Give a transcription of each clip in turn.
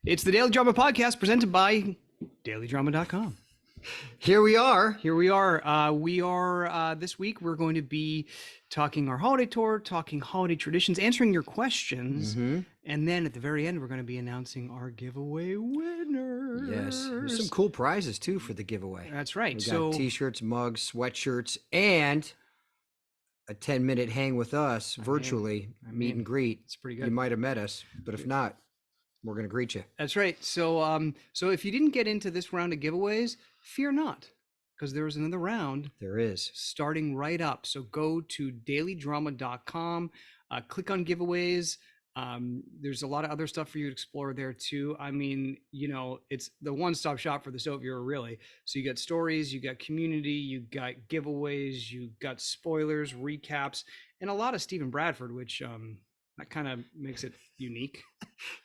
It's the Daily Drama Podcast presented by dailydrama.com. Here we are. This week we're going to be talking our holiday tour, talking holiday traditions, answering your questions. And then at the very end, we're going to be announcing our giveaway winners. Yes. There's some cool prizes too for the giveaway. That's right. We got t-shirts, mugs, sweatshirts, and a 10-minute hang with us virtually, meet and greet. It's pretty good. You might have met us, but if not, we're going to greet you. That's right. So if you didn't get into this round of giveaways, fear not, because there is another round. There is. Starting right up. So go to dailydrama.com, click on giveaways. There's a lot of other stuff for you to explore there too. I mean, it's the one-stop shop for the soap viewer, really. So you got stories, you got community, you got giveaways, you got spoilers, recaps, and a lot of Stephen Bradford, which that kind of makes it unique.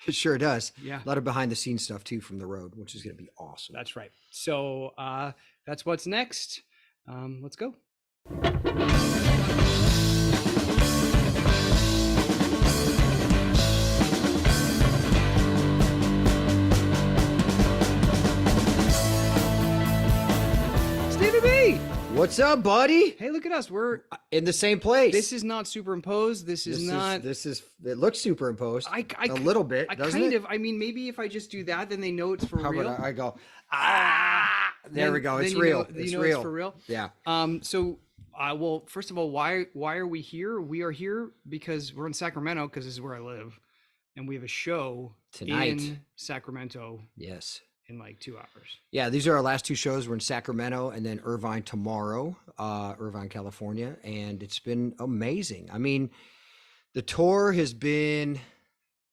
It sure does. Yeah. A lot of behind the scenes stuff too from the road, which is going to be awesome. That's right. So that's what's next. Let's go. Stevie B! What's up, buddy? Hey, look at us. We're in the same place. This is not superimposed. This is not. It looks superimposed. A little bit, doesn't it? I mean, maybe if I just do that, then they know it's for How real. about I go, there we go. It's real. It's real. It's for real. Yeah. Well, first of all, why are we here? We are here because we're in Sacramento, because this is where I live, and we have a show tonight in Sacramento. Yes. In like 2 hours. Yeah, these are our last two shows. We're in Sacramento and then Irvine tomorrow, Irvine, California. And it's been amazing. I mean, the tour has been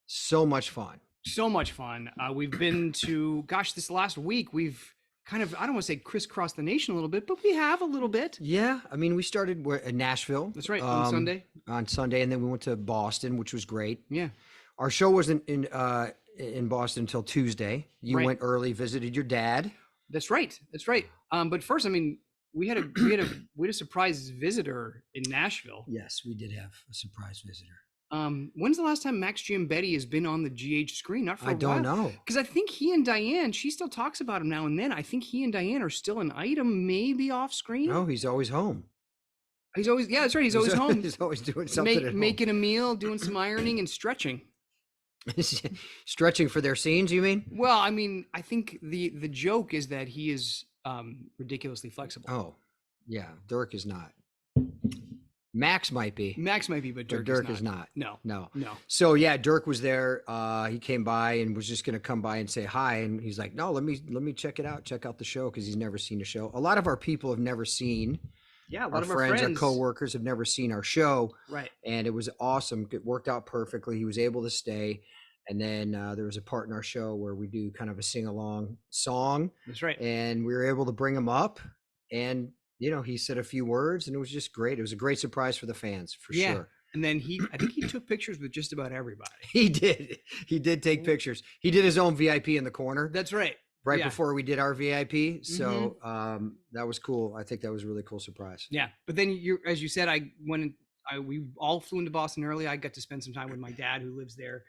so much fun. So much fun. We've been to, this last week, we've kind of, I don't want to say crisscrossed the nation a little bit, but we have a little bit. Yeah. I mean, we started in Nashville. That's right. On Sunday. On Sunday. And then we went to Boston, which was great. Yeah. Our show wasn't in Boston until Tuesday. You went early, visited your dad. That's right. But first, I mean, we had a surprise visitor in Nashville. Yes, we did have a surprise visitor. When's the last time Max Giambetti has been on the GH screen? Not for a while. I don't know. Because I think he and Diane, she still talks about him now and then. I think he and Diane are still an item, maybe off screen. No, he's always home. He's always always home. He's always doing something making a meal, doing some ironing and stretching. Stretching for their scenes, you mean? Well, I mean, I think the joke is that he is ridiculously flexible. Oh, yeah. Dirk is not. Max might be, but Dirk is not. No. So yeah, Dirk was there. He came by and was just going to come by and say hi. And he's like, no, let me check it out. Check out the show. Cause he's never seen a show. A lot of our people have never seen. Yeah, a lot of our friends, our coworkers have never seen our show. Right. And it was awesome. It worked out perfectly. He was able to stay. And then there was a part in our show where we do kind of a sing-along song. That's right. And we were able to bring him up. And, he said a few words and it was just great. It was a great surprise for the fans, for sure. And then I think he took pictures with just about everybody. He did. He did take pictures. He did his own VIP in the corner. That's right. Before we did our VIP. So that was cool. I think that was a really cool surprise. Yeah. But then as you said, we all flew into Boston early. I got to spend some time with my dad who lives there.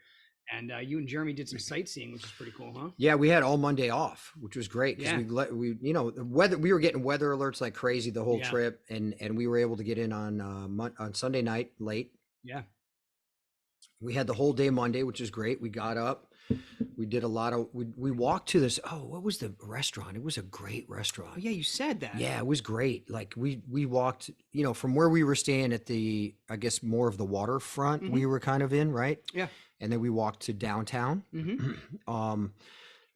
And you and Jeremy did some sightseeing, which is pretty cool, huh? Yeah, we had all Monday off, which was great because the weather. We were getting weather alerts like crazy the whole trip, and we were able to get in on Sunday night late. Yeah, we had the whole day Monday, which is great. We got up, we did a lot of. We walked to this. Oh, what was the restaurant? It was a great restaurant. Oh yeah, you said that. Yeah, it was great. Like we walked, from where we were staying at the, I guess more of the waterfront. We were kind of in, right? Yeah. And then we walked to downtown,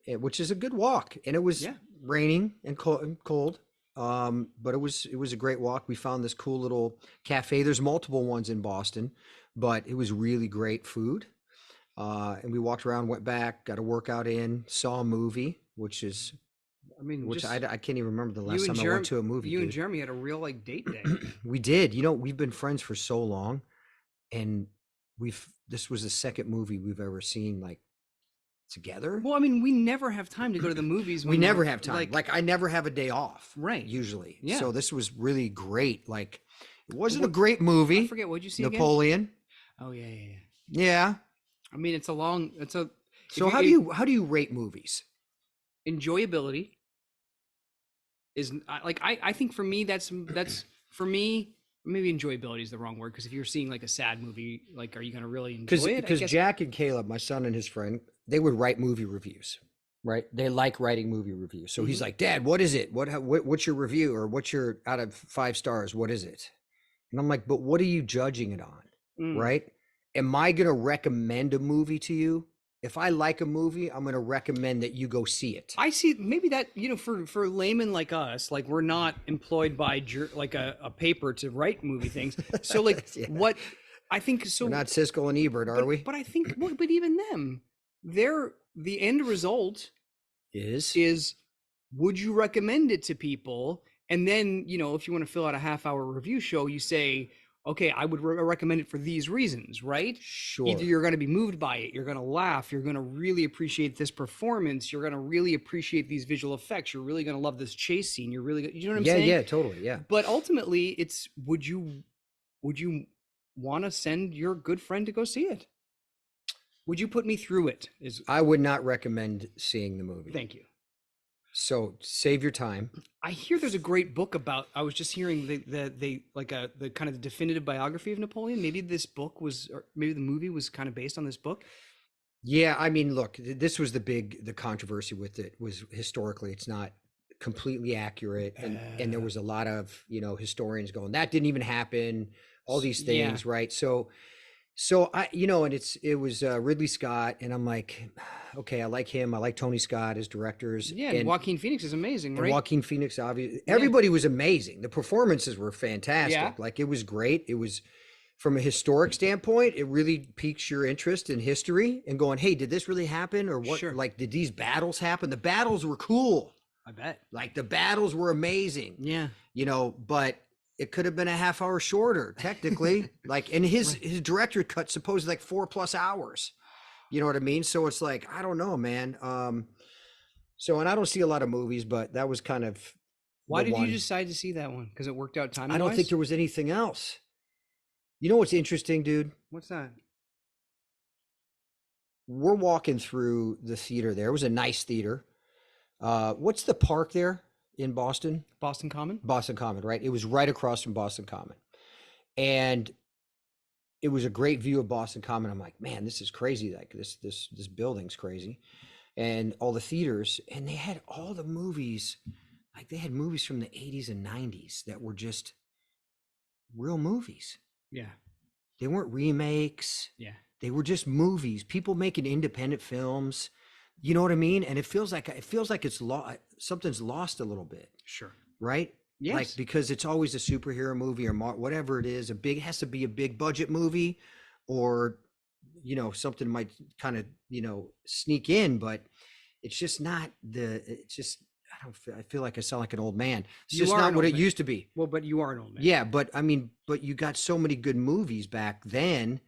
which is a good walk. And it was raining and cold, but it was a great walk. We found this cool little cafe. There's multiple ones in Boston, but it was really great food. And we walked around, went back, got a workout in, saw a movie, which is, I can't even remember the last time I went to a movie. And Jeremy had a real date day. We did. We've been friends for so long, and this was the second movie we've ever seen together. Well, I mean, we never have time to go to the movies. We never have time. I never have a day off. Right. Usually. Yeah. So this was really great. It wasn't a great movie. I forget, what'd you see Napoleon. Again? Oh, yeah. Yeah. I mean, it's If So you how do you rate movies? enjoyability is like I think for me that's for me maybe enjoyability is the wrong word because if you're seeing like a sad movie, like are you gonna really enjoy it? I Because guess. Jack and Caleb, my son and his friend, they would write movie reviews, right? They like writing movie reviews. So he's Hmm. like, Dad, what is it? What's your review, or what's your out of 5 stars? What is it? And I'm like, but what are you judging it on? Mm. Right? Am I going to recommend a movie to you? If I like a movie, I'm going to recommend that you go see it. I see maybe that for laymen like us, like we're not employed by like a paper to write movie things. So like Yeah. what I think We're so, not Siskel and Ebert, are we? but I think well, but even them, they're the end result Is. is would you recommend it to people? And then, if you want to fill out a half-hour review show, you say, okay, I would recommend it for these reasons, right? Either Sure. you're going to be moved by it, you're going to laugh, you're going to really appreciate this performance, you're going to really appreciate these visual effects, you're really going to love this chase scene, you're really, you know what I'm Yeah, saying? yeah, totally. Yeah. But ultimately, it's would you want to send your good friend to go see it? Would you put me through it? Is I would not recommend seeing the movie. Thank you. So save your time. I hear there's a great book about. I was just hearing they like the kind of the definitive biography of Napoleon. Maybe this book was, or maybe the movie was kind of based on this book. Yeah, I mean, look, this was the controversy with it was historically it's not completely accurate, and there was a lot of, historians going that didn't even happen, all these Yeah, things, right? So I, and it was Ridley Scott, and I'm like, okay, I like him. I like Tony Scott as directors, yeah, and and Joaquin Phoenix is amazing, right? Joaquin Phoenix. Obviously, Yeah, everybody was amazing. The performances were yeah, fantastic. Like it was great. It was from a historic standpoint, it really piques your interest in history and going, hey, did this really happen, or what? sure. Like, did these battles happen? The battles were cool. I bet. Like the battles were amazing, Yeah, but it could have been a half hour shorter, technically. Like, and his right. his director cut supposedly like 4+ hours. You know what I mean? So it's like, I don't know, man. So, and I don't see a lot of movies, but that was kind of the Why did you one. decide to see that one? Because it worked out I timing don't think wise. there was anything else. You know what's interesting, dude? What's that? We're walking through the theater there. It was a nice theater. What's the park there in Boston? Boston Common. Boston Common, right? It was right across from Boston Common. And it was a great view of Boston Common. I'm like, man, this is crazy. Like this building's crazy. And all the theaters, and they had all the movies, like they had movies from the 80s and 90s that were just real movies. Yeah, They weren't remakes. yeah, They were just movies. People making independent films. You know what I mean? And it feels like it's something's lost a little bit, sure. right? Like Yes. because it's always a superhero movie or whatever it is. Has to be a big budget movie, or something might kind of sneak in, but it's just not the. It's just I feel like I sound like an old man. It's You just are not an what old it man. used to be. Well, but you are an old man. Yeah, but I mean, but you got so many good movies back then,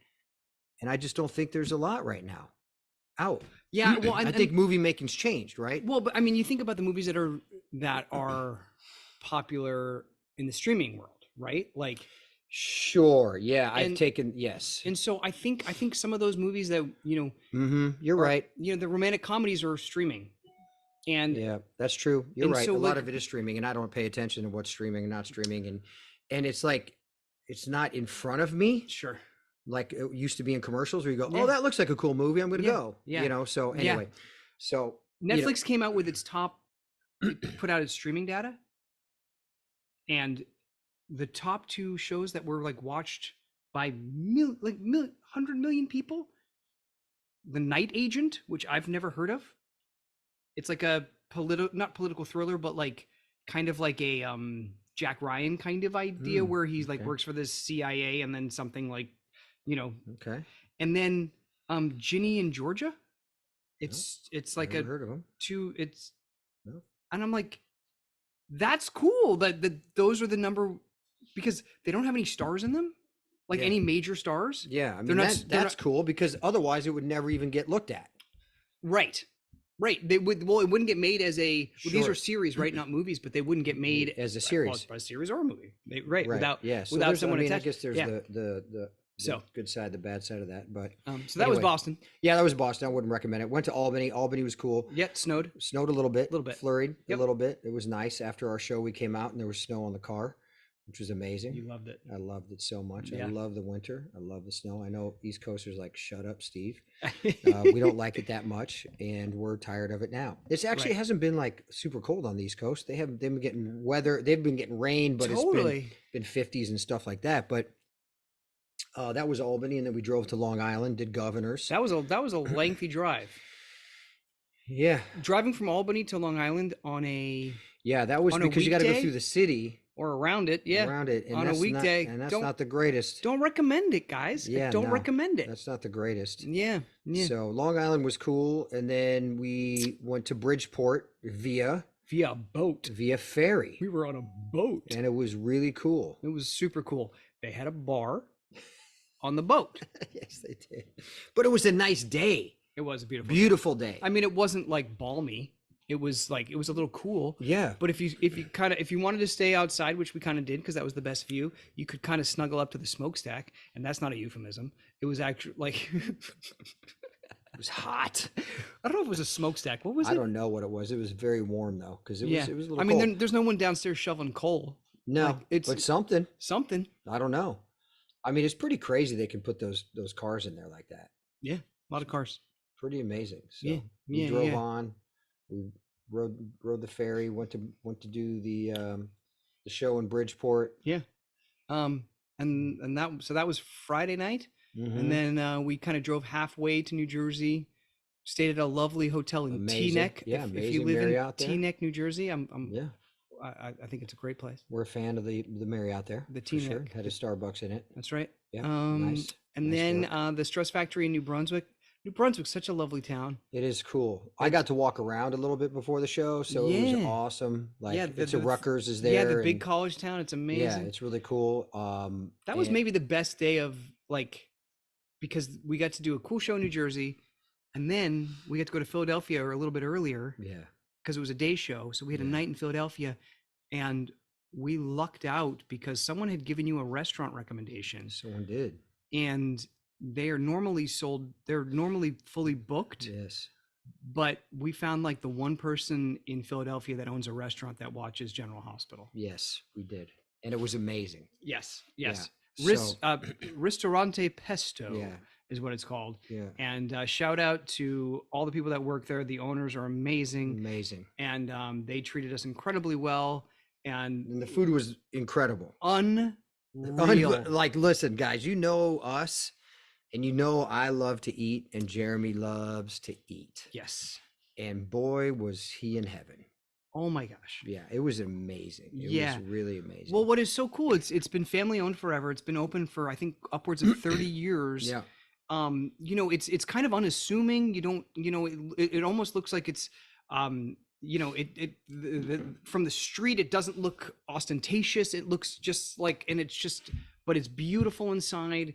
and I just don't think there's a lot right now out. Yeah. Well, I think movie making's changed, right? well, but I mean, you think about the movies that are popular in the streaming world, right? Like, Sure. Yeah, I've and taken yes. and so I think some of those movies that You're are right. the romantic comedies are streaming, and Yeah, that's true. You're and right. so A lot like of it is streaming, and I don't pay attention to what's streaming and not streaming, and it's like it's not in front of me sure, like it used to be in commercials where you go, "Oh, yeah, that looks like a cool movie. I'm going to yeah, go." yeah, So yeah. anyway, so Netflix came out with its top, put out its streaming data, and the top two shows that were like watched by 100 million people, The Night Agent, which I've never heard of. It's like a not political thriller, but like kind of like a Jack Ryan kind of idea where he's like Okay. works for the CIA and then something like, you know, Okay. and then Ginny in Georgia. No, It's like never a heard of them. two it's No. and I'm like, that's cool that those are the number because they don't have any stars in them, like Yeah. any major stars. Yeah, I They're mean not they're that's not cool because otherwise it would never even get looked at. right. Right. They would well, it wouldn't get made as a well, these Sure. are series, right? Not movies, but they wouldn't get made As a well, series. a series or a movie. Right. Right. Without Yeah. So without there's, someone I attached. guess there's Yeah. the So, good side, the bad side of that. But so that was anyway, Boston. yeah, that was Boston. I wouldn't recommend it. Went to Albany. Albany was cool. Yet snowed. Snowed a little bit, A little bit. flurried a Yep. little bit. It was nice. After our show, we came out and there was snow on the car, which was amazing. You loved it. I loved it so much. I Yeah. love the winter. I love the snow. I know East Coasters like, shut up, Steve. We don't like it that much, and we're tired of it now. It's actually Right. hasn't been like super cold on the East Coast. They've been getting weather. They've been getting rain, but Totally. it's been 50s and stuff like that. But that was Albany, and then we drove to Long Island, did Governors. That was a lengthy drive. Yeah, Driving from Albany to Long Island on a yeah, that was On a because you got to go weekday? through the city or around it, yeah. around it, and On a that's weekday, not, and that's don't- not the greatest. Don't recommend it, guys. Yeah, Don't no, recommend it. That's not the greatest. Yeah. Yeah. So Long Island was cool, and then we went to Bridgeport via Via boat. ferry, We were on a boat. and it was really cool. It was super cool. They had a bar on the boat. Yes, they did. But it was a nice day, It was a beautiful. beautiful day. I mean, it wasn't like balmy. It was a little cool. Yeah, But if you wanted to stay outside, which we kind of did because that was the best view, you could kind of snuggle up to the smokestack, and that's not a euphemism. It was actually like it was hot. I don't know if it was a smokestack. What was it? I don't know what it was. It was very warm though, because it was a little I mean, cold. there's no one downstairs shoveling coal. No, like, it's- but something. Something. I don't know. I mean, it's pretty crazy they can put those cars in there like that. Yeah, a lot of cars. Pretty amazing. So Yeah, we yeah, drove yeah. on. We rode the ferry. Went to do the show in Bridgeport. Yeah. And that was Friday night, Mhm. and then we kind of drove halfway to New Jersey, stayed at a lovely hotel in Amazing. Teaneck. Yeah, if you amazing live Marriott in there. Teaneck, New Jersey, Yeah, I think it's a great place. we're a fan of the Marriott there. The for sure. Teaneck. Had a Starbucks in it. That's right. Yeah, nice. And nice then work. the Stress Factory in New Brunswick. New Brunswick's such a lovely town. It is cool. I got to walk around a little bit before the show, so it was Yeah. awesome. Like, Yeah, it's a Rutgers is there. Yeah, the big and- college town. It's Yeah, amazing. it's really cool. That was and- maybe the best day of because we got to do a cool show in New Jersey, and then we got to go to Philadelphia a little bit earlier Yeah, because it was a day show. So we had a Yeah. night in Philadelphia, and we lucked out because someone had given you a restaurant recommendation, someone did. and they're normally fully booked. Yes. But we found like the one person in Philadelphia that owns a restaurant that watches General Hospital. Yes, we did, and it was amazing. Yes. Yeah, Ristorante Pesto Yeah, is what it's called. yeah, And shout out to all the people that work there. The owners are amazing, amazing. and they treated us incredibly well and And the food was incredible. unreal. Like, listen, guys, you know us, and you know I love to eat, and Jeremy loves to eat. Yes. And boy, was he in heaven. Oh my gosh. Yeah, it was amazing. It Yeah. was really amazing. Well, what is so cool? It's been family owned forever. It's been open for I think upwards of 30 years. yeah, It's kind of unassuming. You don't, it almost looks like it's from the street it doesn't look ostentatious. It looks just like, and it's just, but it's beautiful inside,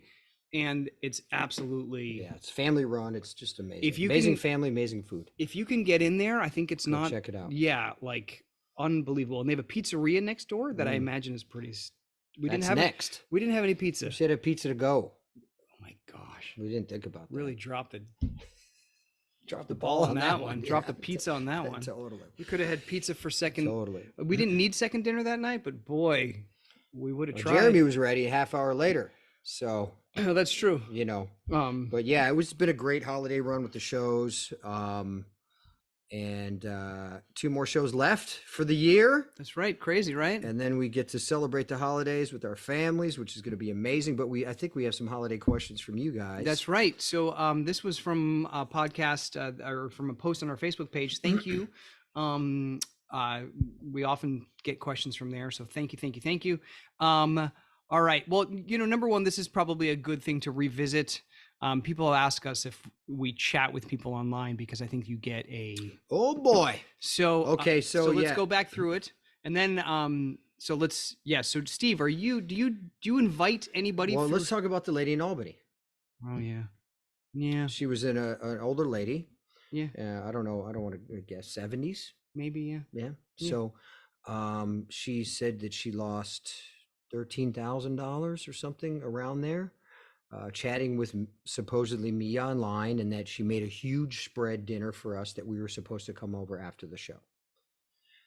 and it's absolutely, yeah, it's family run. It's just amazing. If you amazing can- family, amazing food. if you can get in there, I think it's Go not, check it out. yeah, like unbelievable. And they have a pizzeria next door that I Mm. imagine is pretty we That's didn't have next. we didn't have any pizza. We should have pizza to go. Oh my gosh. We didn't think about that. Really dropped the the ball on that one. Drop the Yeah, pizza on that one. Totally. We could have had pizza for second. Totally. We didn't need second dinner that night, but boy, we would have Well, tried. Jeremy was ready a half hour later. So, That's true. but yeah, it's been a great holiday run with the shows. And 2 more shows left for the year. That's right. Crazy, right? And then we get to celebrate the holidays with our families, which is going to be amazing. But I think we have some holiday questions from you guys. That's right. So this was from a podcast or from a post on our Facebook page. Thank you. We often get questions from there. So thank you. All right. Well, number one, this is probably a good thing to revisit. People ask us if we chat with people online because I think you get Oh boy. so Okay, so let's yeah. go back through it, and then so Steve, do you invite anybody? Well, through- let's talk about the lady in Albany. Oh yeah, She was an older lady. Yeah. I don't know. I don't want to guess 70s. maybe yeah. Yeah. Yeah. So, she said that she lost $13,000 or something around there. chatting with supposedly me online, and that she made a huge spread dinner for us that we were supposed to come over after the show.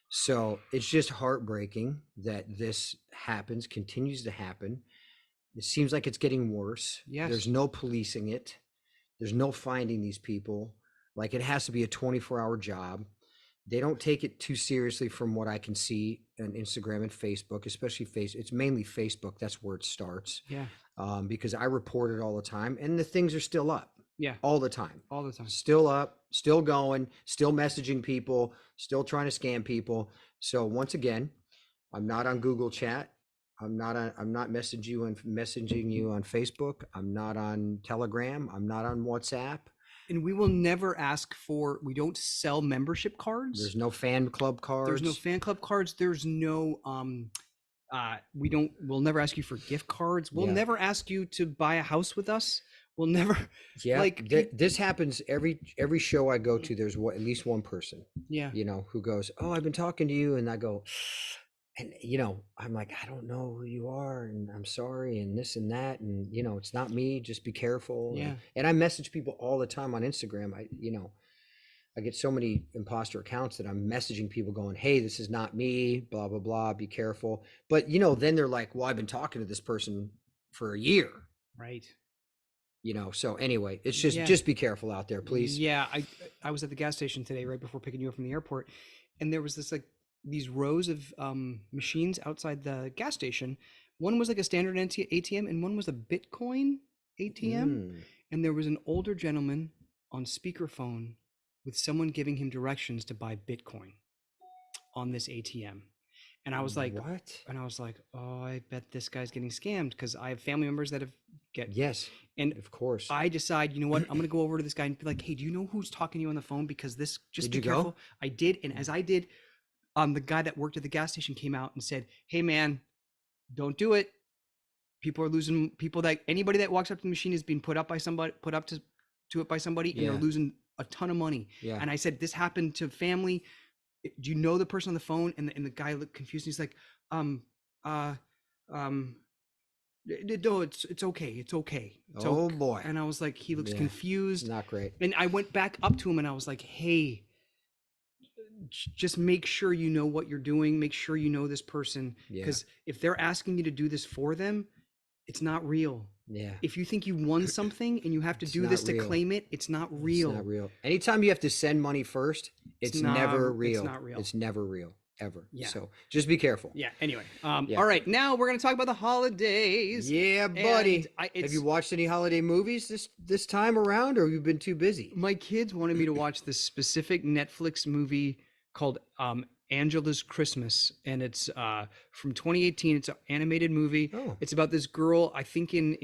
So it's just heartbreaking that this happens, continues to happen. It seems like it's getting worse. There's Yes. no policing it. There's no finding these people. Like, it has to be a 24-hour job. They don't take it too seriously from what I can see on Instagram and Facebook, especially It's mainly Facebook. That's where it starts, Yeah. because I report it all the time, and the things are still up Yeah. all the time. All the time. Still up, still going, still messaging people, still trying to scam people. So once again, I'm not on Google Chat. I'm not messaging you on Facebook. I'm not on Telegram. I'm not on WhatsApp. And we will never ask for, we don't sell membership cards. There's no fan club There's no cards. fan club cards. There's no we'll never ask you for gift cards. We'll Yeah. never ask you to buy a house with us. We'll never Yeah, like this happens every show I go to. There's at least one person, yeah. who goes, "Oh, I've been talking to you," and I go, and I'm like, "I don't know who you are, and I'm sorry, and this and that, and it's not me. Just be careful." Yeah. And I message people all the time on Instagram. I get so many imposter accounts that I'm messaging people going, "Hey, this is not me, blah, blah, blah, be careful." But, then they're like, "Well, I've been talking to this person for a year," Right. So anyway, it's Yeah. just be careful out there, please. Yeah, I was at the gas station today right before picking you up from the airport, and there was this like these rows of machines outside the gas station. One was like a standard ATM, and one was a Bitcoin ATM. Mm. And there was an older gentleman on speakerphone with someone giving him directions to buy Bitcoin on this ATM. And I was like, What? oh, I bet this guy's getting scammed, because I have family members that have Yes, and of course. I decide, you know what, I'm gonna go over to this guy and be like, hey, do you know who's talking to you on the phone? Because this, just Did be you go? careful. I did, and as I did, the guy that worked at the gas station came out and said, hey man, don't do it. People are losing, anybody that walks up to the machine is being put up to it by somebody, and Yeah. they're losing a ton of money. Yeah. And I said, this happened to family. Do you know the person on the phone? And the guy looked confused. He's like, uh, um, no, it's okay. It's okay. It's Oh okay. boy. And I was like, he looks Yeah. confused. Not great. And I went back up to him and I was like, hey, just make sure you know what you're doing. Make sure you know this person. Yeah. Because if they're asking you to do this for them, it's not real. Yeah. If you think you won something and you have to It's do not this to real. claim it, it's not real. It's not real. Anytime you have to send money first, it's never real. It's not real. It's never real, ever. Yeah. So just be careful. Yeah. Anyway. Yeah. All right. Now we're going to talk about the holidays. Yeah, buddy. And Have you watched any holiday movies this time around, or have you been too busy? My kids wanted me to watch this specific Netflix movie called Angela's Christmas, and it's from 2018. It's an animated movie. Oh. It's about this girl, I think in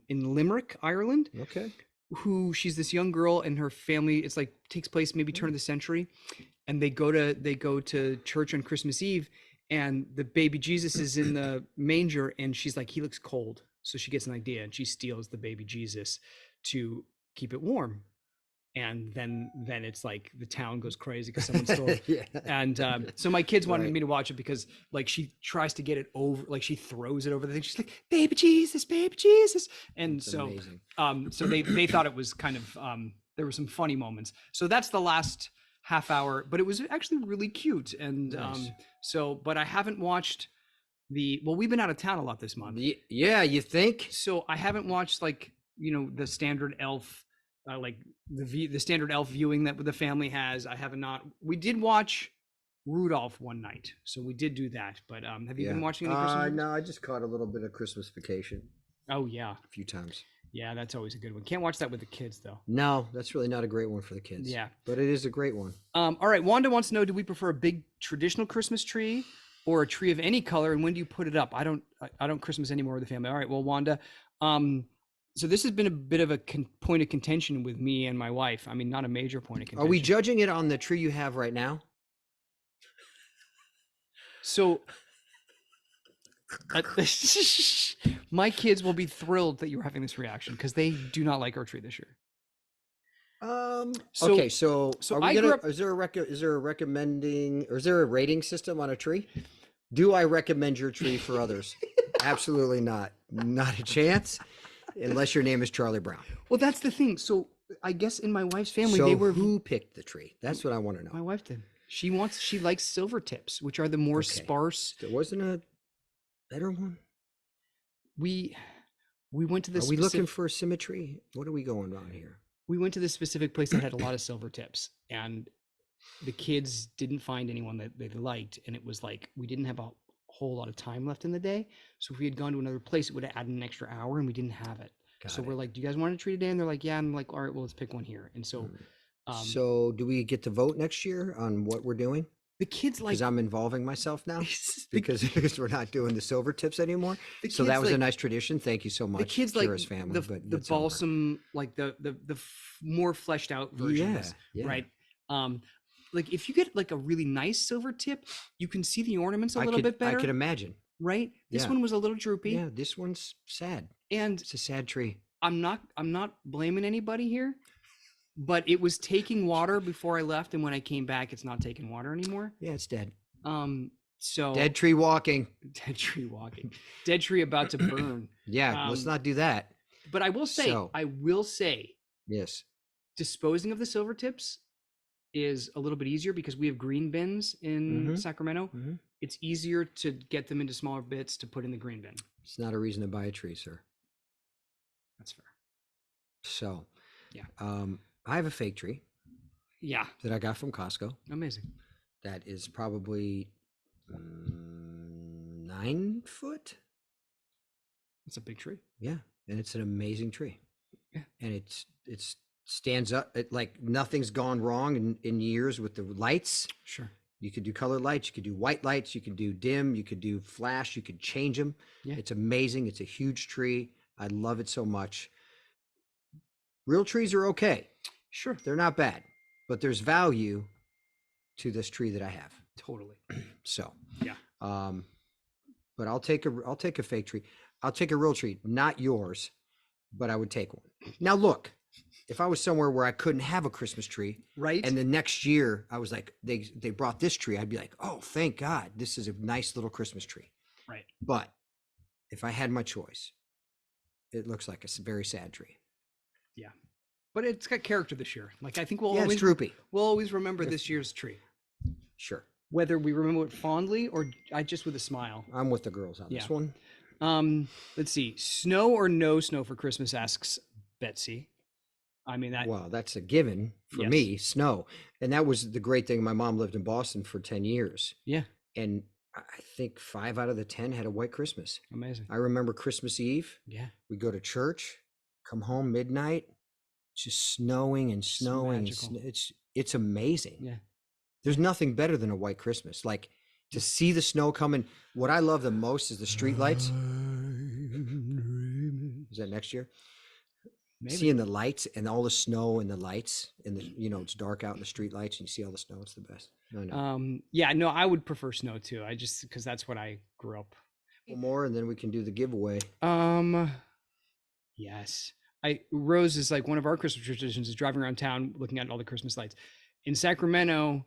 Limerick, Ireland, Okay. who she's this young girl, and her family, it's like takes place maybe turn of the century, and they go to church on Christmas Eve, and the baby Jesus is in the manger, and she's like, he looks cold, so she gets an idea and she steals the baby Jesus to keep it warm. And then it's like the town goes crazy because someone stole it. Yeah. And so my kids wanted Right. me to watch it because like she tries to get it over, like she throws it over the thing. She's like, baby Jesus, baby Jesus. And It's so amazing. so they thought it was kind of there were some funny moments. So that's the last half hour, but it was actually really cute. And Nice. but I haven't watched we've been out of town a lot this month. Yeah, you think? So I haven't watched like, the standard elf, like the standard elf viewing that the family has. I have not. We did watch Rudolph one night, so we did do that. But have you been watching any Christmas movies? No, I just caught a little bit of Christmas Vacation Oh yeah, a few times. yeah, that's always a good one. Can't watch that with the kids though. No, that's really not a great one for the kids. Yeah. But it is a great one. All right, Wanda wants to know: do we prefer a big traditional Christmas tree or a tree of any color, and when do you put it up? I don't Christmas anymore with the family. All right, well, Wanda, so this has been a bit of a point of contention with me and my wife. I mean, not a major point of contention. Are we judging it on the tree you have right now? So my kids will be thrilled that you're having this reaction because they do not like our tree this year. Okay, so so are we I gonna, grew up- is there a recommending, or is there a rating system on a tree? Do I recommend your tree for others? Absolutely not. Not a chance. Unless your name is Charlie Brown. Well, that's the thing. So I guess in my wife's family, So they were. who picked the tree? That's what I want to My know. wife did. She likes silver tips, which are the more Okay. sparse. There wasn't a better one? We we went to Are this we looking specific. for symmetry? What are we going on here? We went to this specific place that had a lot of silver tips, and the kids didn't find anyone that they liked, and it was like we didn't have a whole lot of time left in the day. So if we had gone to another place, it would have added an extra hour, and we didn't have it. So Got we're it. like, "Do you guys want a tree today?" And they're like, "Yeah." And I'm like, "All right, well, let's pick one here." And so, Mm. um, So do we get to vote next year on what we're doing? the kids like Because I'm involving myself now the, because we're not doing the silver tips anymore. the So kids that was a like nice tradition. Thank you so the much, kids like Kira's family. But the it's over. balsam, like more fleshed out Yeah, versions, yeah. right? Um, like if you get like a really nice silver tip, you can see the ornaments a I little could bit I better, could imagine. right? This Yeah. one was a little droopy, Yeah, this one's sad. and It's a sad tree. I'm not blaming anybody here, but it was taking water before I left, and when I came back, it's not taking water anymore. Yeah, it's dead. So Dead tree walking. dead tree walking, dead tree about to burn. Yeah, let's Um, not do that. but I will say, So yes. disposing of the silver tips is a little bit easier because we have green bins in Mhm. Sacramento. Mhm. It's easier to get them into smaller bits to put in the green bin. It's not a reason to buy a tree, sir. That's fair. So, Yeah. I have a fake tree Yeah. that I got from Costco. Amazing. That is probably 9 foot. That's a big tree. Yeah, and it's an amazing tree. Yeah. And it's stands up. It like nothing's gone wrong in years with the lights. Sure. You could do colored lights. You could do white lights. You could do dim. You could do flash. You could change them. Yeah. It's amazing. It's a huge tree. I love it so much. Real trees are okay. Sure. They're not bad, but there's value to this tree that I have. Totally. So, Yeah. but I'll take a fake tree. I'll take a real tree, not yours, but I would take one. Now look, if I was somewhere where I couldn't have a Christmas tree, Right. and the next year I was like, they brought this tree, I'd be like, oh, thank God, this is a nice little Christmas tree. Right. But if I had my choice, it looks like a very sad tree. Yeah. But it's got character this year. Like I think we'll Yeah, it's droopy. we'll always remember this year's tree, Sure, whether we remember it fondly or just with a smile. I'm with the girls on this Yeah. one. Let's see. Snow or no snow for Christmas, asks Betsy. I mean that. Well, that's a given for Yes. me, snow. And that was the great thing. My mom lived in Boston for 10 years. Yeah. And I think 5 out of the 10 had a white Christmas. Amazing. I remember Christmas Eve. Yeah. We go to church, come home midnight, just snowing and snowing. And magical. it's amazing. Yeah. There's nothing better than a white Christmas. Like to see the snow coming. What I love the most is the street lights. Is that next year? Maybe. Seeing the lights and all the snow and the lights and it's dark out in the street lights and you see all the snow. It's the best. No. Yeah, no, I would prefer snow too. I just because that's what I grew up. One more and then we can do the giveaway. Yes. Rose is like one of our Christmas traditions is driving around town looking at all the Christmas lights. In Sacramento,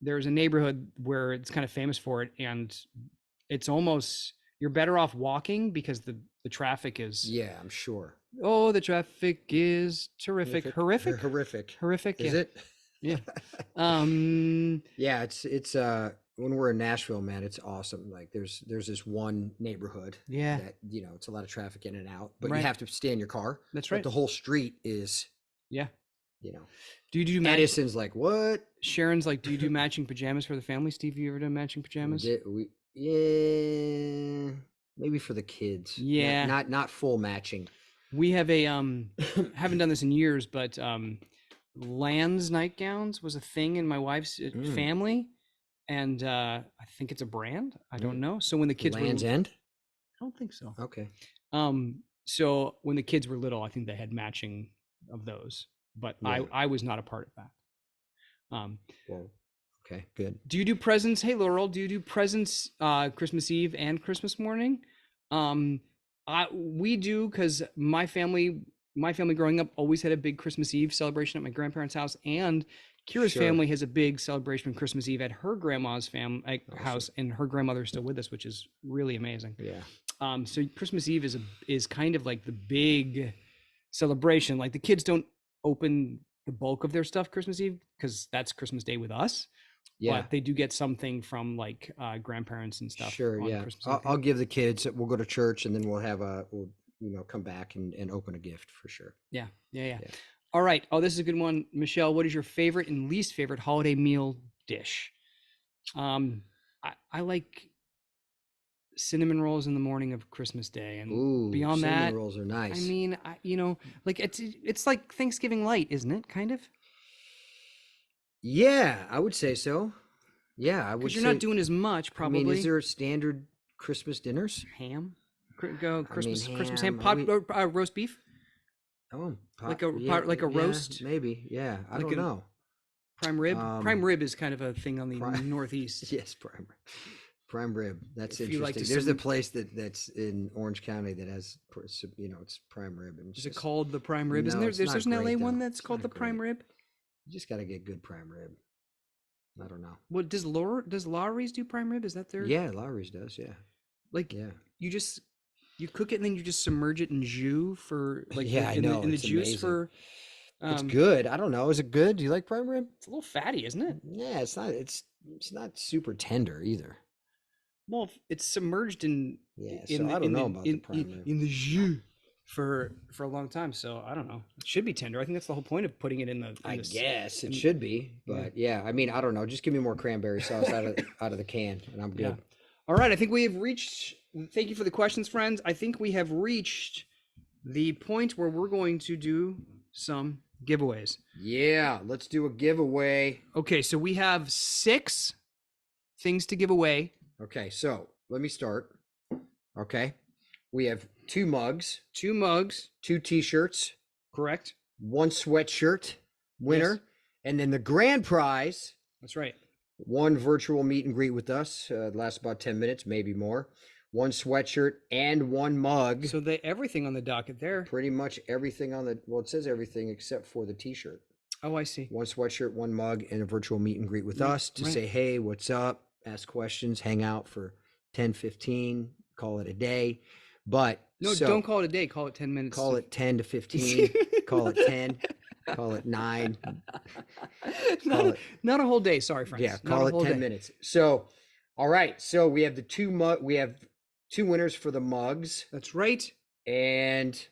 there's a neighborhood where it's kind of famous for it, and it's almost you're better off walking because the traffic is Yeah, I'm sure. oh, the traffic is terrific. Horrific. Horrific. Is Yeah. it? Yeah. Yeah, it's when we're in Nashville, man, it's awesome. Like there's this one neighborhood Yeah. that it's a lot of traffic in and out, but Right. you have to stay in your car. That's But right. the whole street is, Yeah. you know, Do you do Edison's like, what? Sharon's like, do you do matching pajamas for the family? Steve, you ever done matching pajamas? Yeah, maybe for the kids. Yeah. Not full matching. We have a haven't done this in years, but Lands nightgowns was a thing in my wife's family, and I think it's a brand. I don't know. So when the kids Land's were, End? I don't think so. Okay. So when the kids were little, I think they had matching of those, but Yeah. I was not a part of that. Well, okay, good. Do you do presents? Hey, Laurel, do you do presents Christmas Eve and Christmas morning? We do because my family growing up always had a big Christmas Eve celebration at my grandparents' house, and Kira's Sure. family has a big celebration Christmas Eve at her grandma's Awesome. house, and her grandmother's still with us, which is really amazing. Yeah. So Christmas Eve is kind of like the big celebration. Like the kids don't open the bulk of their stuff Christmas Eve because that's Christmas Day with us, Yeah. but they do get something from like grandparents and stuff Sure. on Yeah. Christmas Eve. I'll give the kids. We'll go to church, and then we'll come back and open a gift for sure. Yeah. Yeah. All right. Oh, this is a good one, Michelle. What is your favorite and least favorite holiday meal dish? I like cinnamon rolls in the morning of Christmas Day, and Ooh, beyond cinnamon that, rolls are nice. I mean, like it's like Thanksgiving light, isn't it? Kind of. Yeah, I would say so. Yeah, I would Because you're say. not doing as much, I mean, probably. is there standard Christmas dinners? Ham? Go I mean, Christmas ham, ham. roast beef, Oh, like a yeah, like a yeah, roast, maybe. Yeah, I like don't know. prime rib. Prime Um, rib is kind of a thing on the prime, Northeast. yes, prime rib. That's If you like interesting. to There's a place that's in Orange County that has, it's prime rib, and it's Is it just called the prime rib? Isn't no, there? it's not There's an LA great one though. that's It's called not the prime great. rib. You just got to get good prime rib. I don't know. What does Lowry's do prime rib? Is that their Yeah, Lowry's does. Yeah, like yeah. you cook it and then you just submerge it in jus for like Yeah, I know. in the It's juice amazing. for It's good. I don't know. Is it good? Do you like prime rib? it's a little fatty, isn't it? Yeah, it's not. It's not super tender either. Well, it's submerged in Yeah, so I don't know about the prime rib. in the jus for a long time. So I don't know. It should be tender. I think that's the whole point of putting it in the. I guess it in- should be, but yeah, I mean, I don't know. Just give me more cranberry sauce out of the can, and I'm Yeah. good. All right. I think we have reached. Thank you for the questions, friends. I think we have reached the point where we're going to do some giveaways. Yeah, let's do a giveaway. Okay, so we have 6 things to give away. Okay, so let me start. Okay, we have 2 mugs, 2 mugs, 2 t-shirts, correct? 1 sweatshirt winner, Yes. and then the grand prize, That's right. 1 virtual meet and greet with us. Lasts about 10 minutes, maybe more. 1 sweatshirt and 1 mug. So everything on the docket there. Pretty much everything on the, well, it says everything except for the t-shirt. Oh, I see. 1 sweatshirt, 1 mug, and a virtual meet and greet with Right, us to right. say, hey, what's up? Ask questions, hang out for 10, 15, call it a day. But No, don't call it a day. Call it 10 minutes. call it 10 to 15, call it 10, call it 9. Not a whole day. Sorry, friends. Yeah, Not call a it whole 10 day. minutes. So, all right. So we have we have 2 winners for the mugs, That's right. and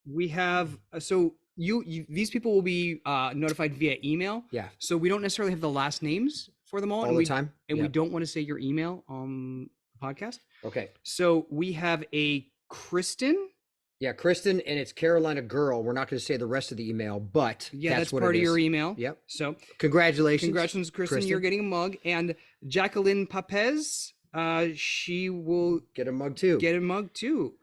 We have so you these people will be notified via email. yeah, So we don't necessarily have the last names for them all, all and the we time. and we Yeah. don't want to say your email on the podcast. Okay. So we have a Kristen. Yeah, Kristen, and it's Carolina Girl. We're not going to say the rest of the email, but Yeah, that's what part it of your is. email. Yep. So Congratulations. congratulations, Kristen. You're getting a mug. And Jacqueline Papez, she will Get a mug too. get a mug too.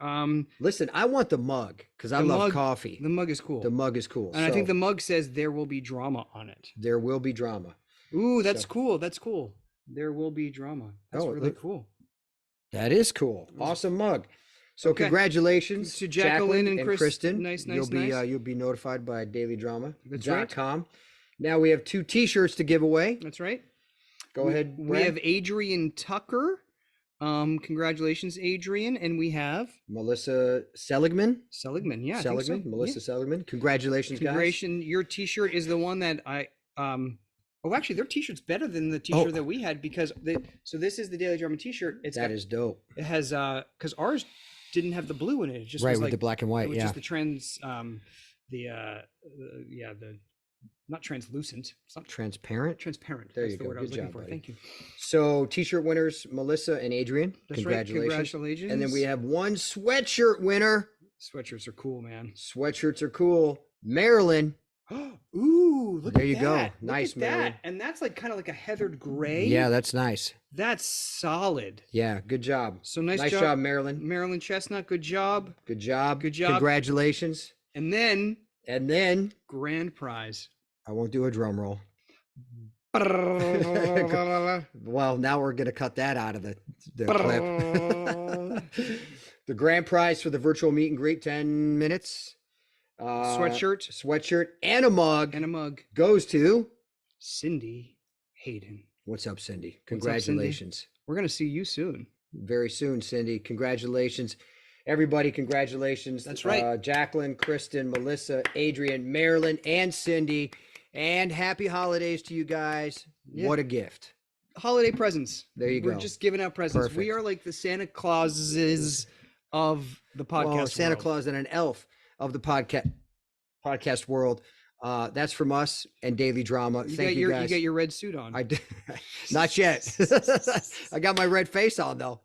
Listen, I want the mug because I The love mug- coffee. The mug is cool. The mug is cool. And I think So the mug says there will be drama on it. there will be drama. Ooh, that's So- cool. That's cool. There will be drama. That's Oh, really look- cool. That is cool. Awesome mug. So Okay. congratulations To Jacqueline and Kristen. Nice, You'll be nice. you'll be notified by That's right. dailydrama.com. Now we have 2 t-shirts to give away. That's right. Go ahead. We Brad. have Adrian Tucker. Congratulations, Adrian. And we have Melissa Seligman. Seligman. Yeah. I think so. Seligman. Melissa Yeah. Seligman. Congratulations, guys. Congratulations. Your t-shirt is the one that oh, actually their t-shirt's better than the t-shirt Oh. that we had because so this is the Daily Drama t-shirt. That is dope. It has because ours didn't have the blue in it. It just Right, was with like the black and it white. was Yeah. just the trans the not translucent. It's not Transparent. transparent. There That's you the go. word I was Good looking job, for. buddy. Thank you. So t-shirt winners, Melissa and Adrian. That's right. Congratulations. Congratulations. And then we have 1 sweatshirt winner. Sweatshirts are cool, man. Sweatshirts are cool. Marilyn. Ooh, look There at you go. that. Look Nice, at Marilyn. that. And that's like kind of like a heathered gray. Yeah, that's nice. That's solid. Yeah, good job. So nice Nice job, job, Marilyn. Marilyn Chestnut. Good job. Good job. Good job. Congratulations. And then And then grand prize. I won't do a drum roll. Sweatshirt, Well, now we're going to cut that out of the clip. The grand prize for the virtual meet and greet, 10 minutes. Sweatshirt and a mug and a mug. goes to. Cindy Hayden. What's up, Cindy? What's up, Cindy? Congratulations. We're gonna see you soon. very soon, Cindy. Congratulations. Everybody, congratulations. That's right. Jacqueline, Kristen, Melissa, Adrian, Marilyn, and Cindy. And happy holidays to you guys. Yeah. What a gift. Holiday presents. There you We're go. just giving out presents. We Perfect. are like the Santa Clauses of the Well, podcast Santa world. Claus and an elf of the podcast world. That's from us and Daily Drama. Thank you guys. You get your red suit on. I did not yet. I got my red face on though.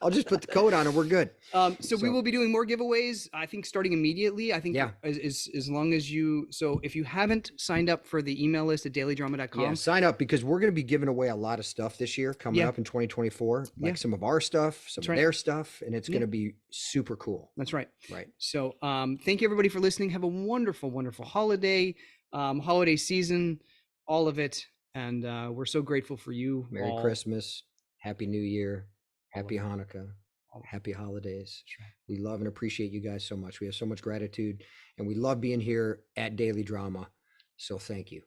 I'll just put the coat on and we're good. So we will be doing more giveaways. I think starting immediately. I think Yeah. as long as you. So if you haven't signed up for the email list at dailydrama.com, Yeah, sign up because we're going to be giving away a lot of stuff this year coming Yeah. up in 2024, like Yeah. some of our stuff, some That's of right. their stuff, and it's Yeah. going to be super cool. That's right. Right. So thank you everybody for listening. Have a wonderful, wonderful holiday season, all of it. And we're so grateful for you. Merry all. Christmas, Happy New Year, Happy it. Hanukkah, All of it. Happy Holidays. That's right. We love and appreciate you guys so much. We have so much gratitude, and we love being here at Daily Drama. So thank you.